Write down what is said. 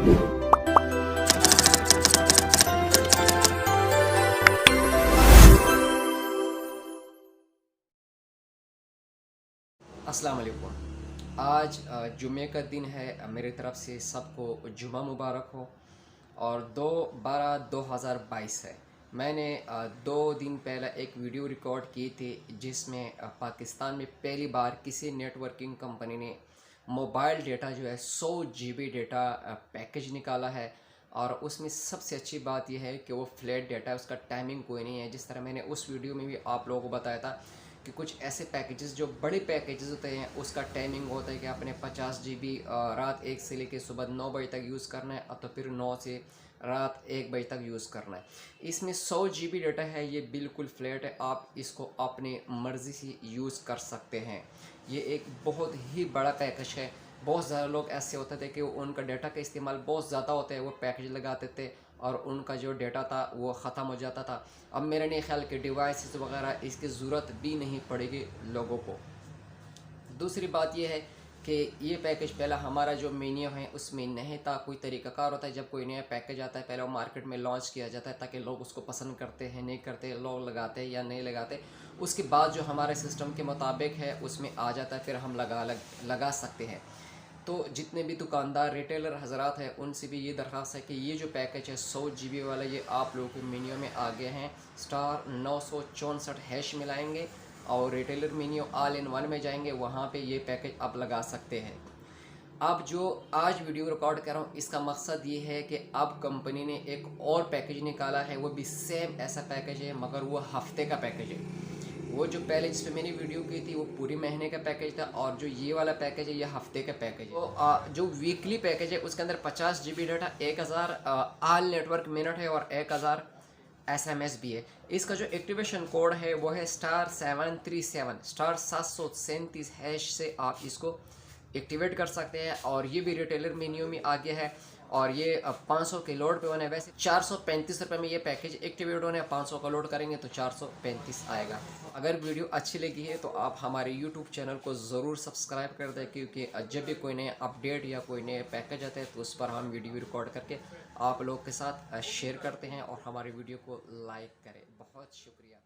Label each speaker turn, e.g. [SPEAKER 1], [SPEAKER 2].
[SPEAKER 1] अस्सलाम वालेकुम। आज जुमे का दिन है। मेरी तरफ से सबको जुमा मुबारक हो। और 2/12/2022 है। मैंने 2 दिन पहले एक वीडियो रिकॉर्ड की थी जिसमें पाकिस्तान में पहली बार किसी नेटवर्किंग कंपनी ने मोबाइल डेटा जो है 100 GB डेटा पैकेज निकाला है। और उसमें सबसे अच्छी बात यह है कि वो फ्लैट डेटा है, उसका टाइमिंग कोई नहीं है। जिस तरह मैंने उस वीडियो में भी आप लोगों को बताया था कि कुछ ऐसे पैकेजेस जो बड़े पैकेजेस होते हैं उसका टाइमिंग होता है कि आपने 50 GB रात 1 से लेकर सुबह 9 बजे तक यूज़ करना है, तो फिर 9 से रात 1 बजे तक यूज़ करना है। इसमें 100 GB डेटा है, ये बिल्कुल फ्लैट है, आप इसको अपनी मर्ज़ी से यूज़ कर सकते हैं। ये एक बहुत ही बड़ा पैकेज है। बहुत ज़्यादा लोग ऐसे होते थे कि उनका डाटा का इस्तेमाल बहुत ज़्यादा होता है, वो पैकेज लगाते थे और उनका जो डाटा था वो ख़त्म हो जाता था। अब मेरा नहीं ख्याल कि डिवाइसेस वगैरह इसकी ज़रूरत भी नहीं पड़ेगी लोगों को। दूसरी बात यह है कि ये पैकेज पहला हमारा जो मेन्यू है उसमें नहीं था। कोई तरीक़ाकार होता है जब कोई नया पैकेज आता है, पहले वो मार्केट में लॉन्च किया जाता है ताकि लोग उसको पसंद करते हैं नहीं करते, लोग लगाते हैं या नहीं लगाते। उसके बाद जो हमारे सिस्टम के मुताबिक है उसमें आ जाता है, फिर हम लगा सकते हैं। तो जितने भी दुकानदार रिटेलर हजरात हैं उनसे भी ये दरख्वास्त है कि ये जो पैकेज है 100 GB वाला, ये आप लोगों के मेन्यू में आ गए हैं। स्टार 964# मिलाएंगे और retailer menu all in one में जाएंगे, वहाँ पे ये पैकेज आप लगा सकते हैं। अब जो आज वीडियो रिकॉर्ड कर रहा हूँ इसका मकसद ये है कि अब कंपनी ने एक और पैकेज निकाला है, वो भी सेम ऐसा पैकेज है मगर वो हफ्ते का पैकेज है। वो जो पहले जिस पे मैंने वीडियो की थी वो पूरी महीने का पैकेज था और जो ये वाला पैकेज है ये हफ्ते का पैकेज है। तो जो वीकली पैकेज है उसके अंदर 50 GB data, 1000 all network minute है और 1000 SMS भी है। इसका जो एक्टिवेशन कोड है वो है *737 *737# से आप इसको एक्टिवेट कर सकते हैं। और ये भी रिटेलर मेन्यू में आ गया है और ये 500 के लोड पे होना है। वैसे 435 रुपये में ये पैकेज एक्टिवेट होने है, 500 का लोड करेंगे तो 435 आएगा। अगर वीडियो अच्छी लगी है तो आप हमारे YouTube चैनल को ज़रूर सब्सक्राइब कर दें, क्योंकि जब भी कोई नया अपडेट या कोई नए पैकेज आते हैं तो उस पर हम वीडियो रिकॉर्ड करके आप लोग के साथ शेयर करते हैं और हमारी वीडियो को लाइक करें। बहुत शुक्रिया।